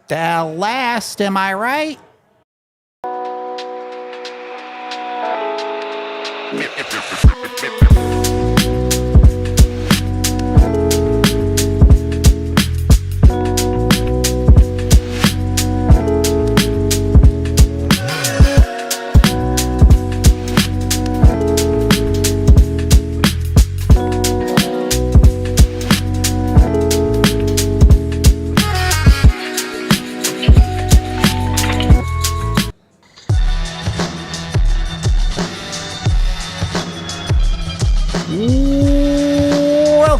Last, am I right?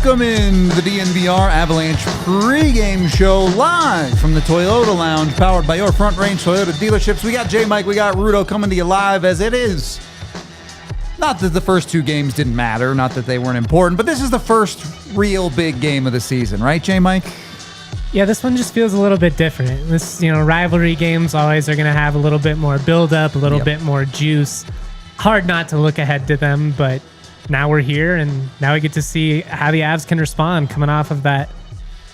Welcome in the DNVR Avalanche Pregame Show live from the Toyota Lounge, powered by your Front Range Toyota dealerships. We got J-Mike, we got Rudo coming to you live as it is. Not that the first two games didn't matter, not that they weren't important, but this is the first real big game of the season, right, J-Mike? Yeah, this one just feels a little bit different. This, rivalry games always are going to have a little bit more build-up, a little bit more juice. Hard not to look ahead to them, but now we're here, and now we get to see how the Avs can respond coming off of that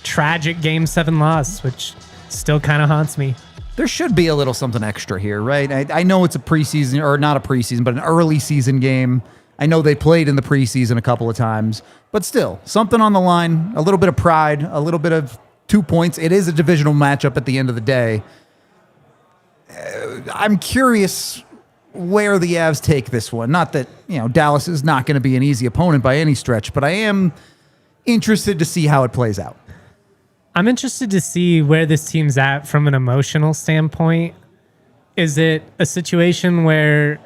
tragic Game 7 loss, which still kind of haunts me. There should be a little something extra here, right? I know it's a preseason, or not a preseason, but an early season game. I know they played in the preseason a couple of times, but still, something on the line, a little bit of pride, a little bit of 2 points. It is a divisional matchup at the end of the day. I'm curious where the Avs take this one. Not that, Dallas is not going to be an easy opponent by any stretch, but I am interested to see how it plays out. I'm interested to see where this team's at from an emotional standpoint. Is it a situation where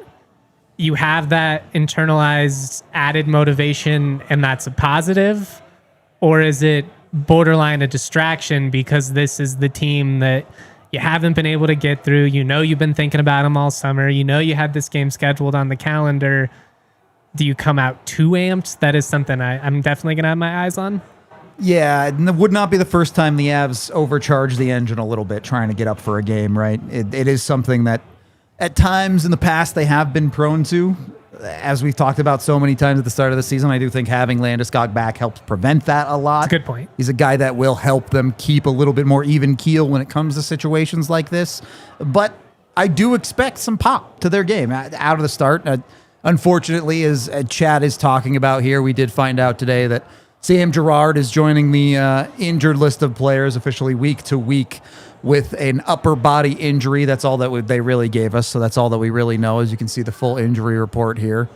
you have that internalized added motivation and that's a positive? Or is it borderline a distraction because this is the team that you haven't been able to get through? You've been thinking about them all summer. You had this game scheduled on the calendar. Do you come out too amped? That is something I'm definitely going to have my eyes on. Yeah, and it would not be the first time the Avs overcharged the engine a little bit trying to get up for a game, right? It is something that at times in the past they have been prone to. As we've talked about so many times at the start of the season, I do think having Landeskog back helps prevent that a lot. That's a good point. He's a guy that will help them keep a little bit more even keel when it comes to situations like this. But I do expect some pop to their game out of the start. Unfortunately, as Chad is talking about here, we did find out today that Sam Girard is joining the injured list of players officially week to week with an upper body injury. That's all that they really gave us, so that's all that we really know. As you can see, the full injury report here.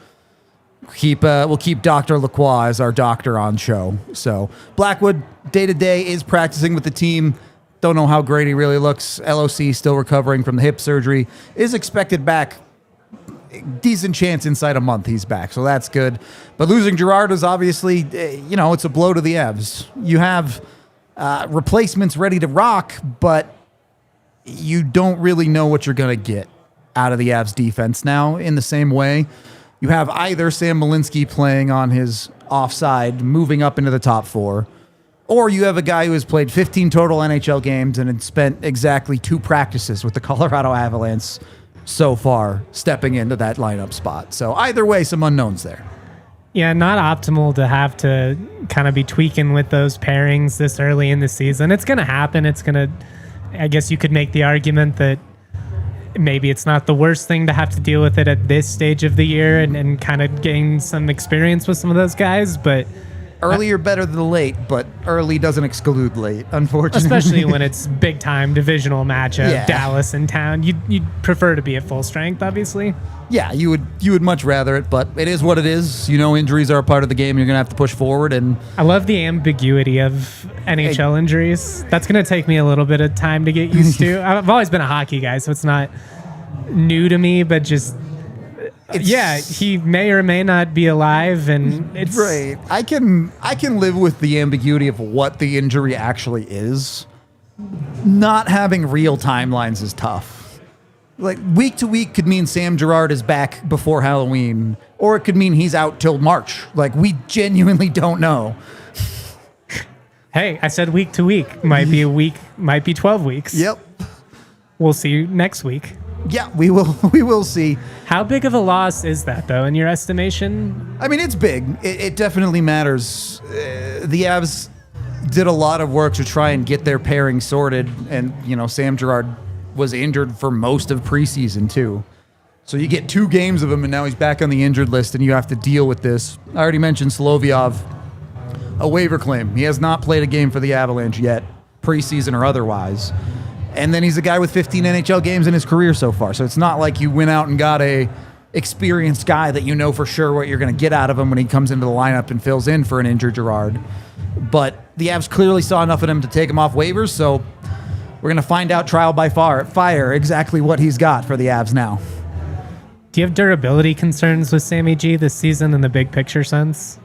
We'll keep Dr. Lacroix as our doctor on show. So Blackwood, day-to-day, is practicing with the team. Don't know how great he really looks. LOC still recovering from the hip surgery. Is expected back. Decent chance inside a month he's back, so that's good. But losing Girard is obviously, it's a blow to the Avs. You have replacements ready to rock, but you don't really know what you're going to get out of the Avs defense now in the same way. You have either Sam Malinsky playing on his offside, moving up into the top four, or you have a guy who has played 15 total NHL games and had spent exactly 2 practices with the Colorado Avalanche so far, stepping into that lineup spot. So either way, some unknowns there. Yeah, not optimal to have to kind of be tweaking with those pairings this early in the season. It's going to happen. I guess you could make the argument that maybe it's not the worst thing to have to deal with it at this stage of the year and kind of gain some experience with some of those guys, but earlier better than late, but early doesn't exclude late, unfortunately. Especially when it's big time divisional matchup, yeah. Dallas in town. You'd prefer to be at full strength, obviously. Yeah, you would much rather it, but it is what it is. Injuries are a part of the game. You're going to have to push forward. And I love the ambiguity of NHL injuries. That's going to take me a little bit of time to get used to. I've always been a hockey guy, so it's not new to me, but just he may or may not be alive, and it's right. I can live with the ambiguity of what the injury actually is. Not having real timelines is tough. Like, week to week could mean Sam Girard is back before Halloween, or it could mean he's out till March. Like, we genuinely don't know. Hey, I said week to week. Might be a week, might be 12 weeks. Yep. We'll see you next week. Yeah, we will see. How big of a loss is that, though, in your estimation? I mean, it's big. It definitely matters. The Avs did a lot of work to try and get their pairing sorted. And, Sam Girard was injured for most of preseason, too. So you get 2 games of him, and now he's back on the injured list, and you have to deal with this. I already mentioned Solovyov, a waiver claim. He has not played a game for the Avalanche yet, preseason or otherwise. And then he's a guy with 15 NHL games in his career so far. So it's not like you went out and got a experienced guy that you know for sure what you're going to get out of him when he comes into the lineup and fills in for an injured Girard. But the Avs clearly saw enough of him to take him off waivers, so we're going to find out trial by fire exactly what he's got for the Avs now. Do you have durability concerns with Sammy G this season in the big picture sense?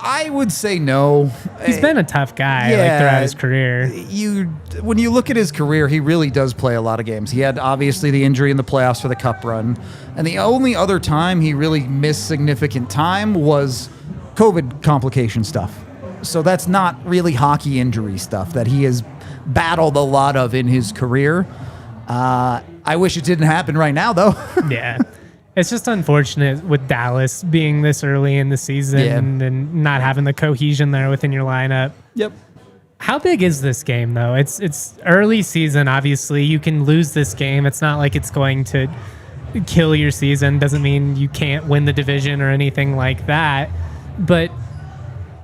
I would say no. He's been a tough guy throughout his career. When you look at his career, he really does play a lot of games. He had obviously the injury in the playoffs for the Cup run, and the only other time he really missed significant time was COVID complication stuff. So that's not really hockey injury stuff that he has battled a lot of in his career. I wish it didn't happen right now, though. Yeah. It's just unfortunate with Dallas being this early in the season and not having the cohesion there within your lineup. Yep. How big is this game, though? It's early season, obviously. You can lose this game. It's not like it's going to kill your season. Doesn't mean you can't win the division or anything like that. But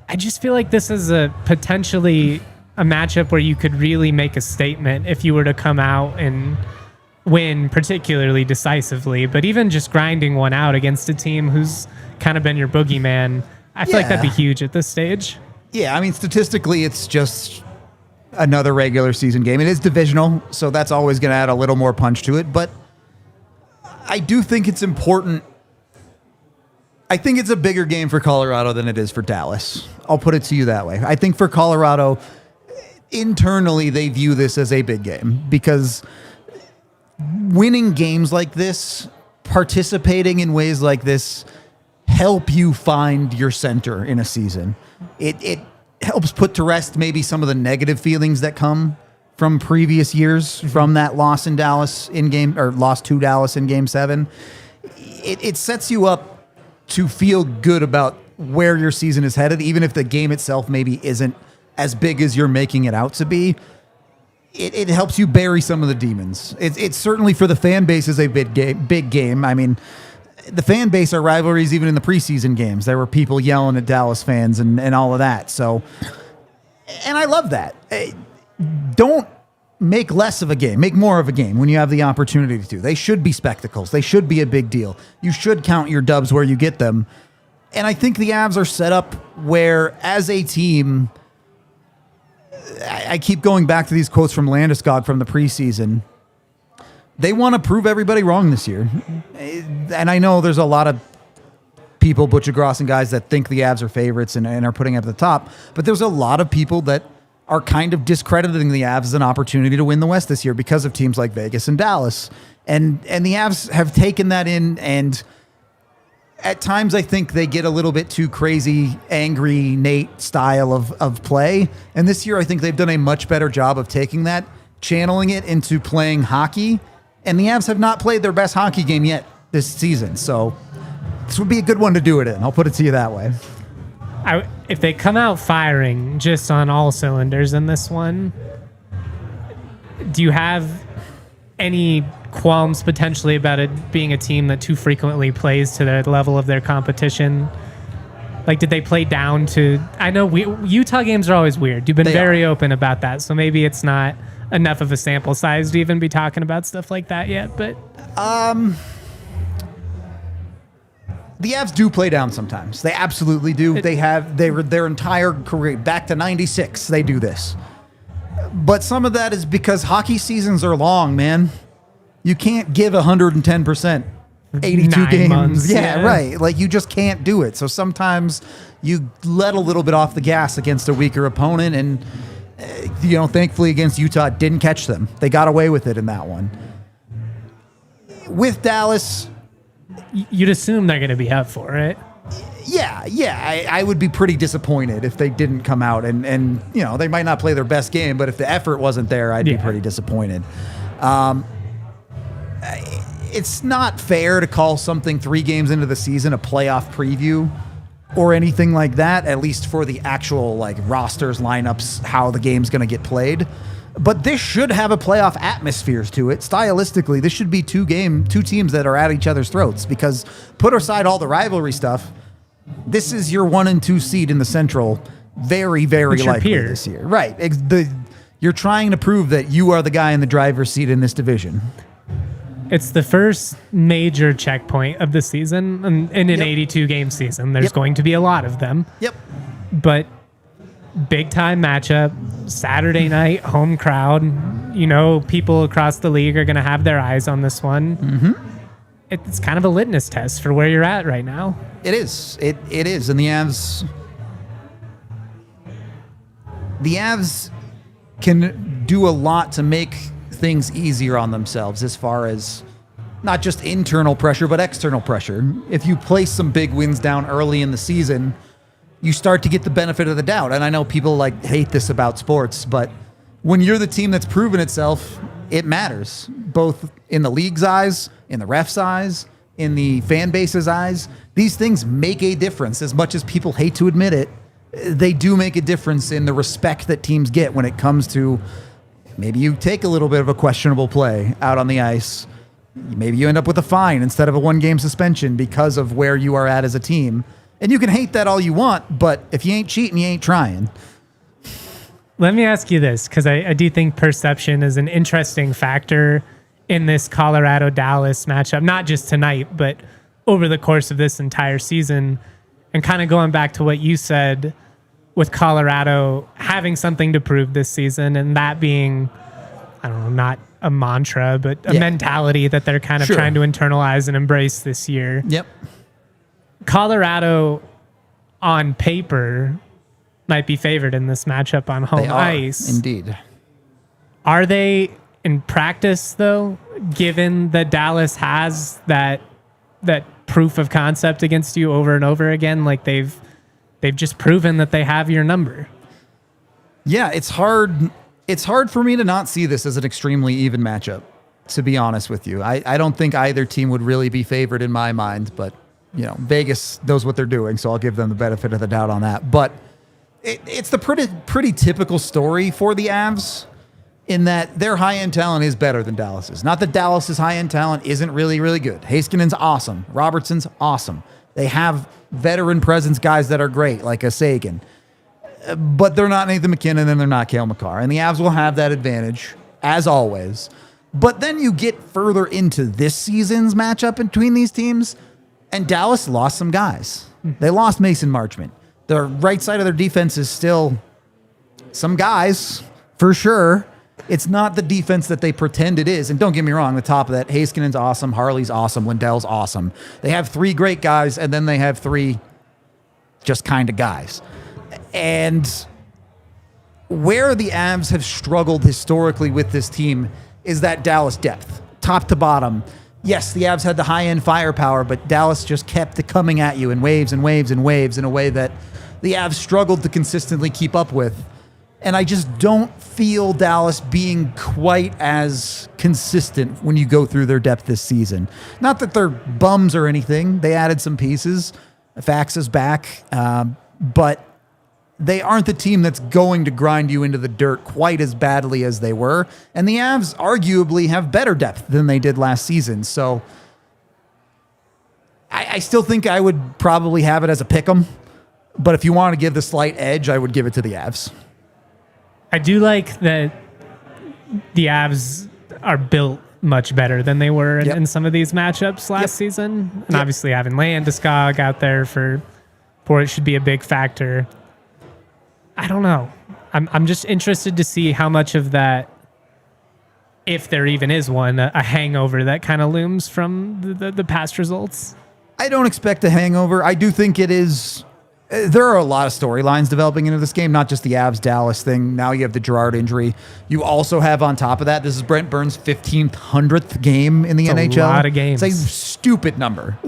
I just feel like this is potentially a matchup where you could really make a statement if you were to come out and win particularly decisively, but even just grinding one out against a team who's kind of been your boogeyman, I feel like that'd be huge at this stage. Yeah, I mean, statistically, it's just another regular season game. It is divisional, so that's always going to add a little more punch to it, but I do think it's important. I think it's a bigger game for Colorado than it is for Dallas. I'll put it to you that way. I think for Colorado, internally, they view this as a big game because winning games like this, participating in ways like this, help you find your center in a season. It helps put to rest maybe some of the negative feelings that come from previous years from that loss in Dallas loss to Dallas in Game 7. It sets you up to feel good about where your season is headed, even if the game itself maybe isn't as big as you're making it out to be. It helps you bury some of the demons. It's certainly for the fan base is a big game. I mean, the fan base are rivalries even in the preseason games. There were people yelling at Dallas fans and all of that. So, and I love that. Don't make less of a game. Make more of a game when you have the opportunity to. They should be spectacles. They should be a big deal. You should count your dubs where you get them. And I think the Avs are set up where, as a team, I keep going back to these quotes from Landeskog from the preseason. They want to prove everybody wrong this year. And I know there's a lot of people, Butcher Gross and guys, that think the Avs are favorites and are putting it at the top. But there's a lot of people that are kind of discrediting the Avs as an opportunity to win the West this year because of teams like Vegas and Dallas. And the Avs have taken that in, and at times I think they get a little bit too crazy, angry Nate style of play. And this year I think they've done a much better job of taking that, channeling it into playing hockey. And the Avs have not played their best hockey game yet this season. So this would be a good one to do it in. I'll put it to you that way. If they come out firing just on all cylinders in this one, do you have any qualms potentially about it being a team that too frequently plays to the level of their competition? Like, did they play down to... I know Utah games are always weird. You've been very open about that, so maybe it's not enough of a sample size to even be talking about stuff like that yet, but... The Avs do play down sometimes. They absolutely do. Their entire career, back to 96, they do this. But some of that is because hockey seasons are long, man. You can't give 110%, 82 games. Months, yeah, right. Like, you just can't do it. So sometimes you let a little bit off the gas against a weaker opponent, and thankfully against Utah, it didn't catch them. They got away with it in that one. With Dallas, you'd assume they're going to be up for it. Yeah. I would be pretty disappointed if they didn't come out and they might not play their best game, but if the effort wasn't there, I'd be pretty disappointed. It's not fair to call something 3 games into the season a playoff preview or anything like that, at least for the actual like rosters, lineups, how the game's going to get played. But this should have a playoff atmospheres to it. Stylistically, this should be two teams that are at each other's throats, because put aside all the rivalry stuff, this is your 1 and 2 seed in the Central, very, very likely this year. Right. You're trying to prove that you are the guy in the driver's seat in this division. It's the first major checkpoint of the season, and in an 82-game season, there's going to be a lot of them. Yep. But big-time matchup, Saturday night, home crowd. You know, people across the league are going to have their eyes on this one. Mm-hmm. It's kind of a litmus test for where you're at right now. It is. It is. And the Avs can do a lot to make things easier on themselves as far as not just internal pressure, but external pressure. If you place some big wins down early in the season, you start to get the benefit of the doubt. And I know people hate this about sports, but when you're the team that's proven itself, it matters, both in the league's eyes, in the ref's eyes, in the fan base's eyes. These things make a difference. As much as people hate to admit it, they do make a difference in the respect that teams get when it comes to maybe you take a little bit of a questionable play out on the ice. Maybe you end up with a fine instead of a 1-game suspension because of where you are at as a team. And you can hate that all you want, but if you ain't cheating, you ain't trying. Let me ask you this, because I do think perception is an interesting factor in this Colorado-Dallas matchup, not just tonight, but over the course of this entire season. And kind of going back to what you said with Colorado having something to prove this season, and that being, I don't know, not a mantra, but a mentality that they're kind of trying to internalize and embrace this year. Yep. Colorado, on paper, might be favored in this matchup on home ice. Indeed. Are they in practice, though, given that Dallas has that proof of concept against you over and over again? Like they've just proven that they have your number. Yeah, it's hard. It's hard for me to not see this as an extremely even matchup, to be honest with you. I don't think either team would really be favored in my mind, but you know, Vegas knows what they're doing, so I'll give them the benefit of the doubt on that. But it's the pretty typical story for the Avs, in that their high-end talent is better than Dallas's. Not that Dallas's high-end talent isn't really, really good. Heiskanen's awesome. Robertson's awesome. They have veteran presence guys that are great, like a Sagan. But they're not Nathan MacKinnon and they're not Cale Makar. And the Avs will have that advantage, as always. But then you get further into this season's matchup between these teams, and Dallas lost some guys. They lost Mason Marchment. The right side of their defense is still some guys, for sure. It's not the defense that they pretend it is. And don't get me wrong, the top of that, Heiskanen's awesome, Harley's awesome, Lindell's awesome. They have 3 great guys, and then they have 3 just kind of guys. And where the Avs have struggled historically with this team is that Dallas depth, top to bottom. Yes, the Avs had the high-end firepower, but Dallas just kept coming at you in waves and waves and waves in a way that the Avs struggled to consistently keep up with. And I just don't feel Dallas being quite as consistent when you go through their depth this season. Not that they're bums or anything. They added some pieces. Fax is back. But they aren't the team that's going to grind you into the dirt quite as badly as they were. And the Avs arguably have better depth than they did last season. So I still think I would probably have it as a pick'em. But if you want to give the slight edge, I would give it to the Avs. I do like that the Avs are built much better than they were in some of these matchups last season. And obviously having Landeskog out there for it should be a big factor. I don't know. I'm just interested to see how much of that, if there even is one, a hangover that kind of looms from the past results. I don't expect a hangover. I do think it is. There are a lot of storylines developing into this game, not just the Avs-Dallas thing. Now you have the Girard injury. You also have on top of that, this is Brent Burns' 1,500th game in the NHL. A lot of games. It's a stupid number.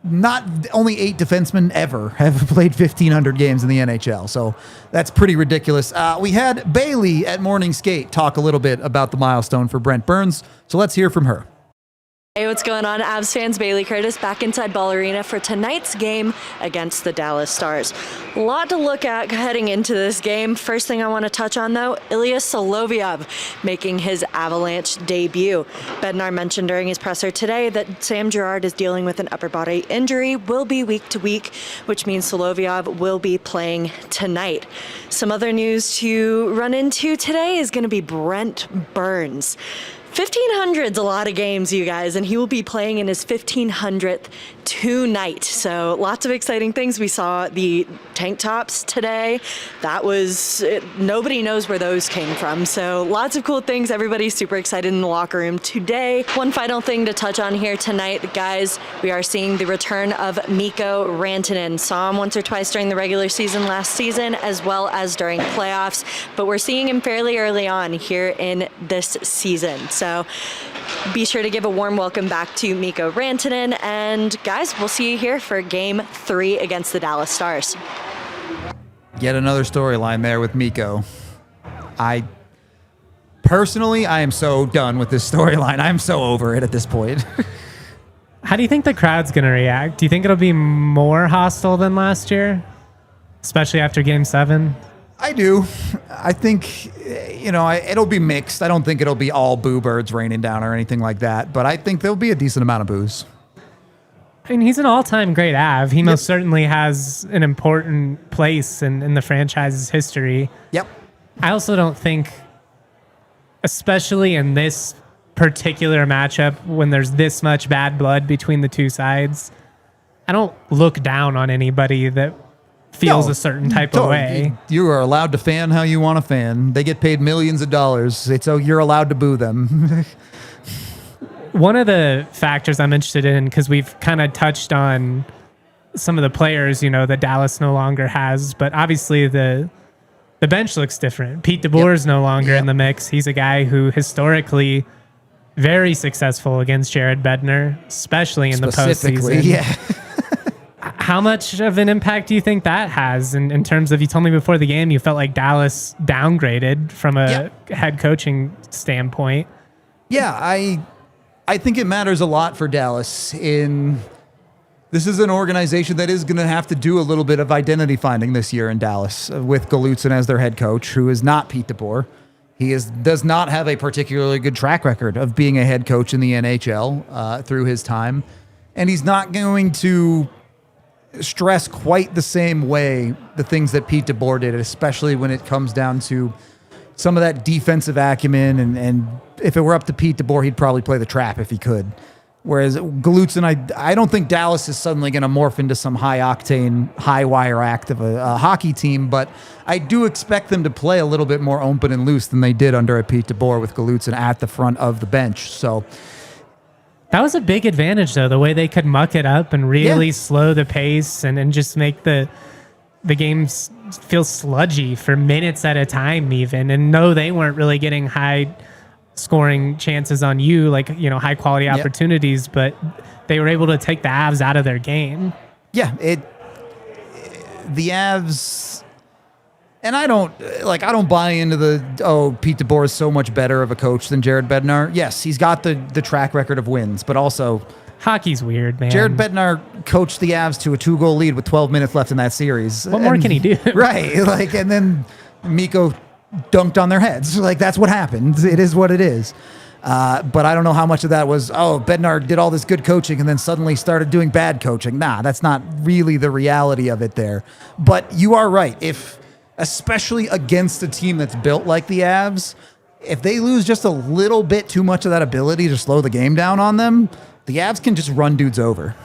Not only 8 defensemen ever have played 1,500 games in the NHL. So that's pretty ridiculous. We had Bailey at Morning Skate talk a little bit about the milestone for Brent Burns. So let's hear from her. Hey, what's going on, Avs fans? Bailey Curtis back inside Ball Arena for tonight's game against the Dallas Stars. A lot to look at heading into this game. First thing I want to touch on, though, Ilya Solovyov making his Avalanche debut. Bednar mentioned during his presser today that Sam Girard is dealing with an upper body injury, will be week to week, which means Solovyov will be playing tonight. Some other news to run into today is going to be Brent Burns. 1,500's a lot of games, you guys, and he will be playing in his 1,500th tonight. So lots of exciting things. We saw the tank tops today. That was, nobody knows where those came from. So lots of cool things. Everybody's super excited in the locker room today. One final thing to touch on here tonight, guys, we are seeing the return of Mikko Rantanen. Saw him once or twice during the regular season last season, as well as during playoffs, but we're seeing him fairly early on here in this season. So be sure to give a warm welcome back to Mikko Rantanen. And guys, we'll see you here for Game 3 against the Dallas Stars. Yet another storyline there with Mikko. Personally, I am so done with this storyline. I'm so over it at this point. How do you think the crowd's going to react? Do you think it'll be more hostile than last year, especially after Game 7? I do. I think, it'll be mixed. I don't think it'll be all boo birds raining down or anything like that, but I think there'll be a decent amount of boos. I mean, he's an all-time great Av. He most certainly has an important place in the franchise's history. Yep. I also don't think, especially in this particular matchup, when there's this much bad blood between the two sides, I don't look down on anybody that feels a certain type of way. You are allowed to fan how you want to fan. They get paid millions of dollars. You're allowed to boo them. One of the factors I'm interested in, because we've kind of touched on some of the players, that Dallas no longer has, but obviously the bench looks different. Pete DeBoer is no longer in the mix. He's a guy who historically very successful against Jared Bednar, especially in the postseason. Yeah. How much of an impact do you think that has in terms of, you told me before the game you felt like Dallas downgraded from a head coaching standpoint? Yeah, I think it matters a lot for Dallas. This is an organization that is going to have to do a little bit of identity finding this year in Dallas with Galutsin as their head coach, who is not Pete DeBoer. He does not have a particularly good track record of being a head coach in the NHL through his time, and he's not going to stress quite the same way the things that Pete DeBoer did, especially when it comes down to some of that defensive acumen. And if it were up to Pete DeBoer, he'd probably play the trap if he could. Whereas Galutsin, I don't think Dallas is suddenly going to morph into some high-octane, high-wire act of a hockey team, but I do expect them to play a little bit more open and loose than they did under a Pete DeBoer with Galutsin at the front of the bench. So that was a big advantage, though, the way they could muck it up and really slow the pace and just make the games feel sludgy for minutes at a time even. And no, they weren't really getting high scoring chances on you, like, high quality opportunities, but they were able to take the Avs out of their game. Yeah, the Avs, and I don't buy into Pete DeBoer is so much better of a coach than Jared Bednar. Yes, he's got the track record of wins, but also hockey's weird, man. Jared Bednar coached the Avs to a 2-goal lead with 12 minutes left in that series. What more can he do? Right, and then Mikko dunked on their heads. That's what happened. It is what it is. But I don't know how much of that was, Bednar did all this good coaching and then suddenly started doing bad coaching. Nah, that's not really the reality of it there. But you are right. Especially against a team that's built like the Avs, if they lose just a little bit too much of that ability to slow the game down on them, the Avs can just run dudes over.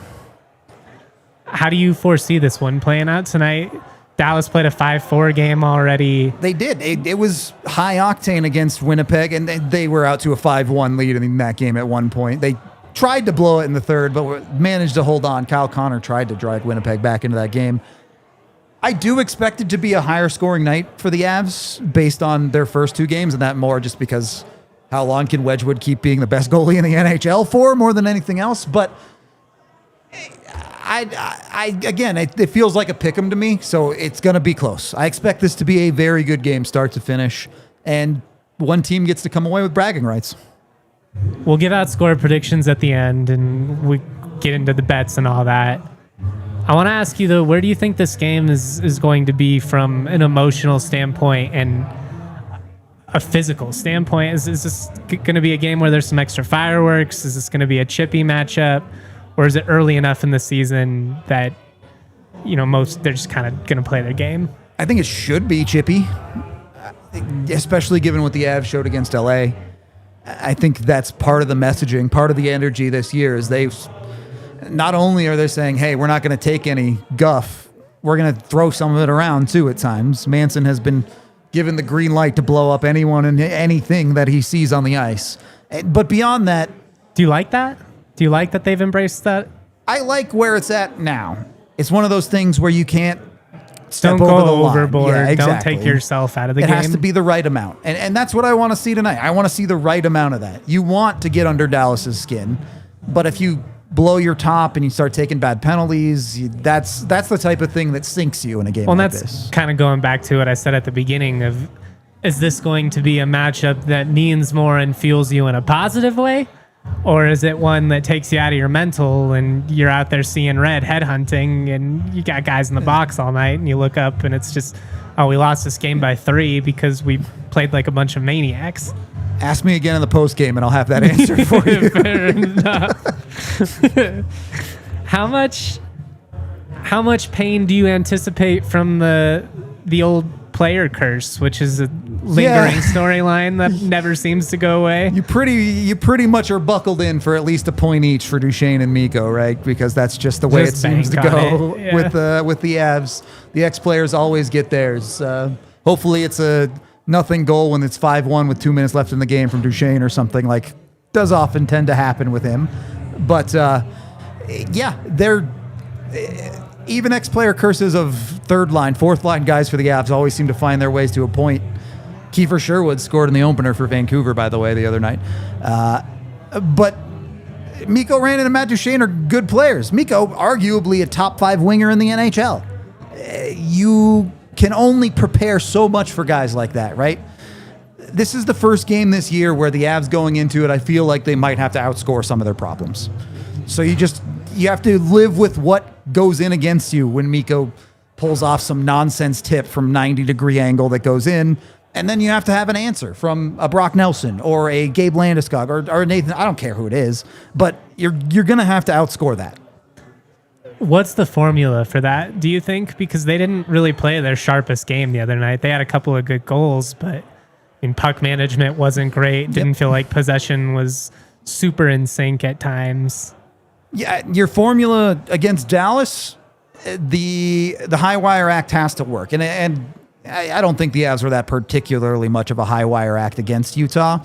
How do you foresee this one playing out tonight? Dallas played a 5-4 game already. They did. It was high octane against Winnipeg, and they were out to a 5-1 lead in that game at one point. They tried to blow it in the third, but managed to hold on. Kyle Connor tried to drag Winnipeg back into that game. I do expect it to be a higher scoring night for the Avs based on their first two games, and that more just because how long can Wedgwood keep being the best goalie in the NHL for more than anything else. But again, it feels like a pick'em to me, so it's going to be close. I expect this to be a very good game start to finish, and one team gets to come away with bragging rights. We'll give out score predictions at the end, and we get into the bets and all that. I want to ask you, though, where do you think this game is going to be from an emotional standpoint and a physical standpoint? Is this going to be a game where there's some extra fireworks? Is this going to be a chippy matchup? Or is it early enough in the season that, they're just kind of going to play their game? I think it should be chippy, especially given what the Avs showed against LA. I think that's part of the messaging, part of the energy this year is not only are they saying, hey, we're not going to take any guff, we're going to throw some of it around too at times. Manson has been given the green light to blow up anyone and anything that he sees on the ice. But beyond that... Do you like that? Do you like that they've embraced that? I like where it's at now. It's one of those things where you can't step Don't over go the line. overboard. Yeah, exactly. Don't take yourself out of the game. game. It has to be the right amount. And that's what I want to see tonight. I want to see the right amount of that. You want to get under Dallas's skin, but if you blow your top and you start taking bad penalties, that's the type of thing that sinks you in a game like this. Well, that's kind of going back to what I said at the beginning of, is this going to be a matchup that means more and fuels you in a positive way? Or is it one that takes you out of your mental and you're out there seeing red, headhunting, and you got guys in the box all night and you look up and it's just, oh, we lost this game by 3 because we played like a bunch of maniacs? Ask me again in the post game and I'll have that answer for you. Fair enough. How much pain do you anticipate from the old player curse, which is a lingering storyline that never seems to go away? You pretty much are buckled in for at least a point each for Duchesne and Mikko, right? Because that's just the way it seems to go with the Avs. The ex-players always get theirs. Hopefully it's a nothing goal when it's 5-1 with 2 minutes left in the game from Duchesne or something, like does often tend to happen with him. But they're even ex-player curses of third line, fourth line guys for the Avs always seem to find their ways to a point. Kiefer Sherwood scored in the opener for Vancouver, by the way, the other night. But Mikko Rantanen and Matt Duchene are good players. Mikko, arguably a top 5 winger in the NHL. You can only prepare so much for guys like that, right? This is the first game this year where the Avs going into it, I feel like they might have to outscore some of their problems. So you have to live with what goes in against you when Mikko pulls off some nonsense tip from 90-degree angle that goes in, and then you have to have an answer from a Brock Nelson or a Gabe Landeskog or Nathan. I don't care who it is, but you're going to have to outscore that. What's the formula for that, do you think? Because they didn't really play their sharpest game the other night. They had a couple of good goals, but puck management wasn't great. Didn't feel like possession was super in sync at times. Yeah, your formula against Dallas, the high wire act has to work, and I don't think the Avs were that particularly much of a high wire act against Utah,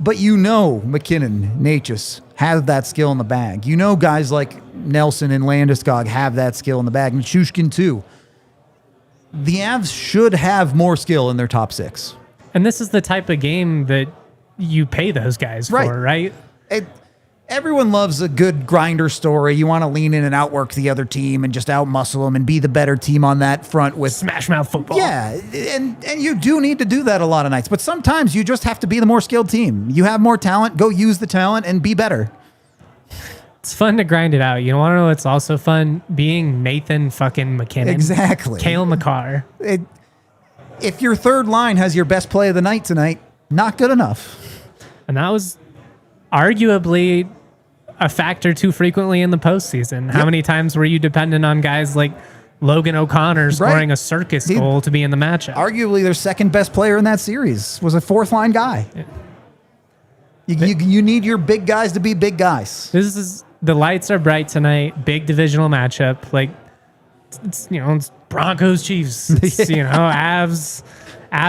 but MacKinnon, Necas have that skill in the bag. Guys like Nelson and Landeskog have that skill in the bag, and Shushkin too. The Avs should have more skill in their top 6. And this is the type of game that you pay those guys for, right? Everyone loves a good grinder story. You want to lean in and outwork the other team and just outmuscle them and be the better team on that front with smash mouth football. Yeah, and you do need to do that a lot of nights. But sometimes you just have to be the more skilled team. You have more talent, go use the talent and be better. It's fun to grind it out. You want to know what's also fun? Being Nathan fucking MacKinnon. Exactly. Cale Makar. If your third line has your best play of the night tonight, not good enough. And that was arguably a factor too frequently in the postseason. How many times were you dependent on guys like Logan O'Connor scoring a circus goal to be in the matchup? Arguably their second best player in that series was a fourth line guy. Yeah. You need your big guys to be big guys. The lights are bright tonight. Big divisional matchup. Like it's Broncos Chiefs. It's, Avs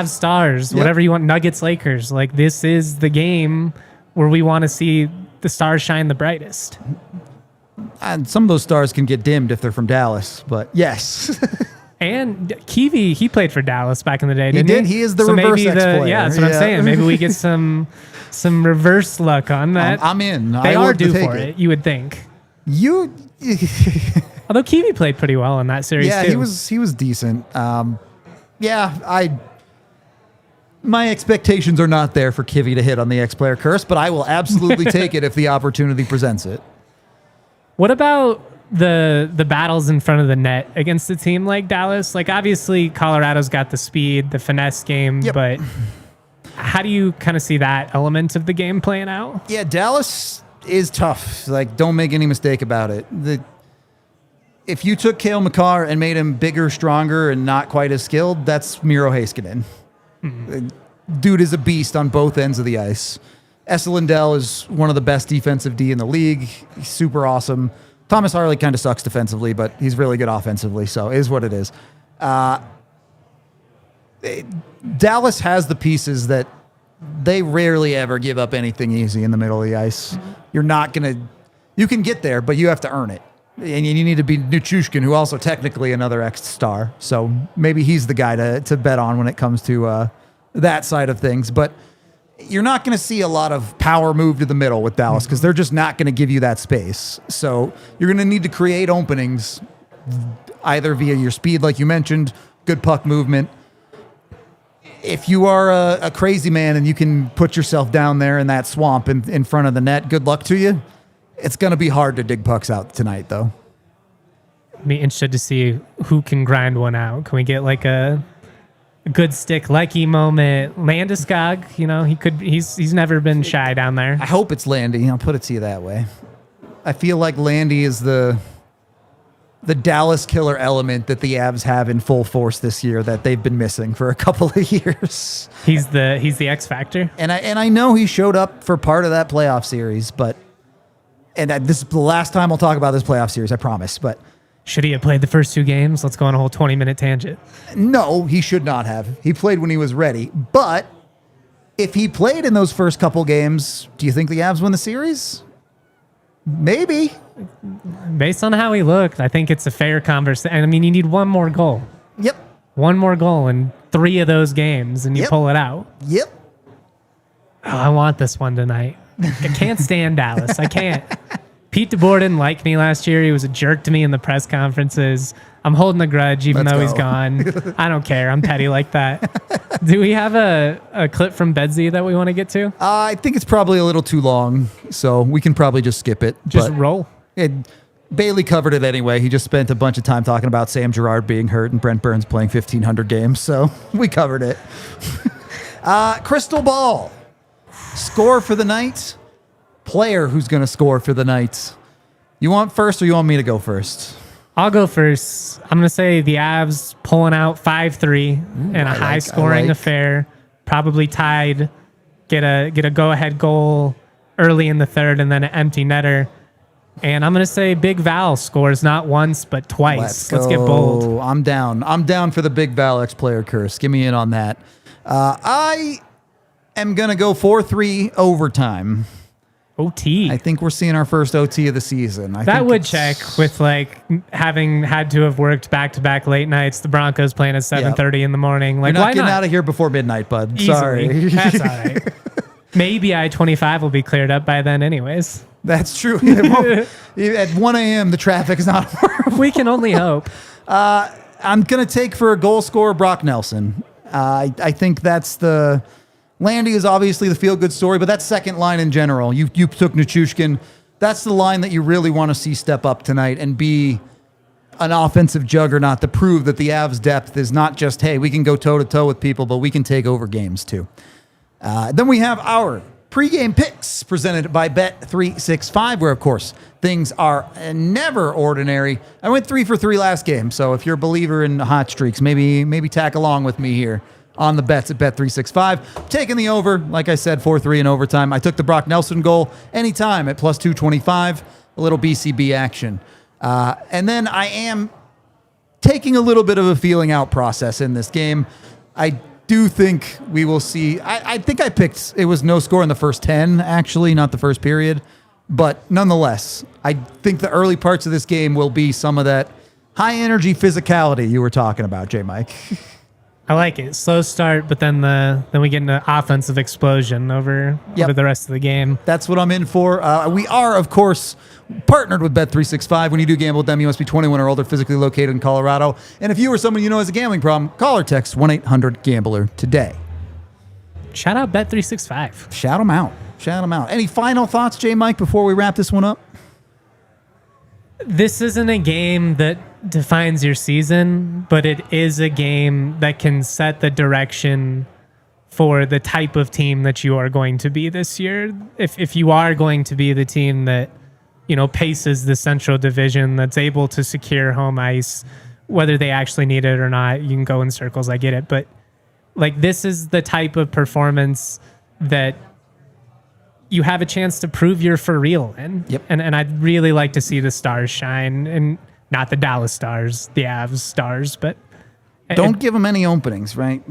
Stars. Whatever you want. Nuggets Lakers. Like this is the game where we want to see the stars shine the brightest. And some of those stars can get dimmed if they're from Dallas, but yes. And Kiwi, he played for Dallas back in the day, didn't he? He did. He is the reverse ex-player. Yeah, that's what I'm saying. Maybe we get some reverse luck on that. I'm in. They are due for it, you would think. Although Kiwi played pretty well in that series, too. Yeah, he was decent. my expectations are not there for Kivy to hit on the X-Player curse, but I will absolutely take it if the opportunity presents it. What about the battles in front of the net against a team like Dallas? Like, obviously, Colorado's got the speed, the finesse game, but how do you kind of see that element of the game playing out? Yeah, Dallas is tough. Like, don't make any mistake about it. If you took Cale Makar and made him bigger, stronger, and not quite as skilled, that's Miro Heiskanen. Dude is a beast on both ends of the ice. Esa Lindell is one of the best defensive D in the league. He's super awesome. Thomas Harley kind of sucks defensively, but he's really good offensively, so it is what it is. Dallas has the pieces that they rarely ever give up anything easy in the middle of the ice. You're not going to... You can get there, but you have to earn it. And you need to be Nichushkin, who also technically another X-star. So maybe he's the guy to bet on when it comes to that side of things. But you're not going to see a lot of power move to the middle with Dallas because they're just not going to give you that space. So you're going to need to create openings either via your speed, like you mentioned, good puck movement. If you are a crazy man and you can put yourself down there in that swamp in front of the net, good luck to you. It's going to be hard to dig pucks out tonight, though. Be interested to see who can grind one out. Can we get like a good stick Lecky moment? Landeskog, he's never been shy down there. I hope it's Landy. I'll put it to you that way. I feel like Landy is the Dallas killer element that the Avs have in full force this year that they've been missing for a couple of years. He's the X factor. And I know he showed up for part of that playoff series, but this is the last time I'll talk about this playoff series, I promise. But should he have played the first two games? Let's go on a whole 20-minute tangent. No, he should not have. He played when he was ready. But if he played in those first couple games, do you think the Avs win the series? Maybe. Based on how he looked, I think it's a fair conversation. I mean, you need one more goal. Yep. One more goal in 3 of those games, and you pull it out. Yep. Oh, I want this one tonight. I can't stand Dallas. I can't. Pete DeBoer didn't like me last year. He was a jerk to me in the press conferences. I'm holding a grudge even though he's gone. I don't care. I'm petty like that. Do we have a clip from Bedsy that we want to get to? I think it's probably a little too long, so we can probably just skip it. Just roll. Bailey covered it anyway. He just spent a bunch of time talking about Sam Girard being hurt and Brent Burns playing 1,500 games, so we covered it. Crystal ball. Score for the night. Player who's going to score for the night. You want first or you want me to go first? I'll go first. I'm going to say the Avs pulling out 5-3 in a high-scoring affair. Probably tied. Get a go-ahead goal early in the third and then an empty netter. And I'm going to say Big Val scores not once but twice. Let's get bold. I'm down. I'm down for the Big Val X-Player curse. Give me in on that. I am going to go 4-3 overtime. OT. I think we're seeing our first OT of the season. That would check with having had to have worked back-to-back late nights. The Broncos playing at 7:30 in the morning. Like, you're not getting out of here before midnight, bud. Easily. Sorry. That's all right. Maybe I-25 will be cleared up by then anyways. That's true. At 1 a.m., the traffic is not horrible. We can only hope. I'm going to take for a goal scorer Brock Nelson. I think that's the... Landy is obviously the feel-good story, but that second line in general, you took Nichushkin. That's the line that you really want to see step up tonight and be an offensive juggernaut to prove that the Avs' depth is not just, hey, we can go toe-to-toe with people, but we can take over games too. Then we have our pregame picks presented by Bet365, where, of course, things are never ordinary. I went 3 for 3 last game, so if you're a believer in hot streaks, maybe tack along with me here on the bets at Bet365. Taking the over, like I said, 4-3 in overtime. I took the Brock Nelson goal anytime at plus 225, a little BCB action. And then I am taking a little bit of a feeling out process in this game. I do think we will see, I think I picked, it was no score in the first 10, actually, not the first period. But nonetheless, I think the early parts of this game will be some of that high-energy physicality you were talking about, J-Mike. I like it. Slow start, but then we get an offensive explosion over the rest of the game. That's what I'm in for. We are, of course, partnered with Bet365. When you do gamble with them, you must be 21 or older, physically located in Colorado. And if you or someone you know has a gambling problem, call or text 1-800-GAMBLER today. shout out Bet365. Shout them out. Shout them out. Any final thoughts, J. Mike, before we wrap this one up? This isn't a game that defines your season, but it is a game that can set the direction for the type of team that you are going to be this year. If you are going to be the team that, paces the Central Division, that's able to secure home ice, whether they actually need it or not, you can go in circles, I get it. But this is the type of performance that you have a chance to prove you're for real in. Yep. And I'd really like to see the Stars shine, and not the Dallas Stars, the Avs Stars, but Don't give them any openings, right?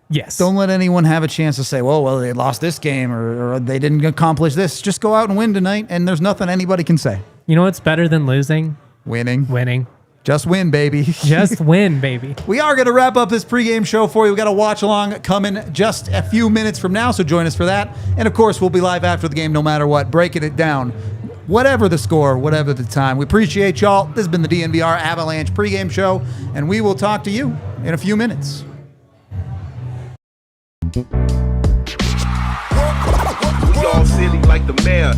Yes. Don't let anyone have a chance to say, well, they lost this game or they didn't accomplish this. Just go out and win tonight, and there's nothing anybody can say. You know what's better than losing? Winning. Just win, baby. Just win, baby. We are going to wrap up this pregame show for you. We've got a watch along coming just a few minutes from now, so join us for that. And, of course, we'll be live after the game no matter what, breaking it down, whatever the score, whatever the time. We appreciate y'all. This has been the DNVR Avalanche pregame show, and we will talk to you in a few minutes. We all silly like the mayor.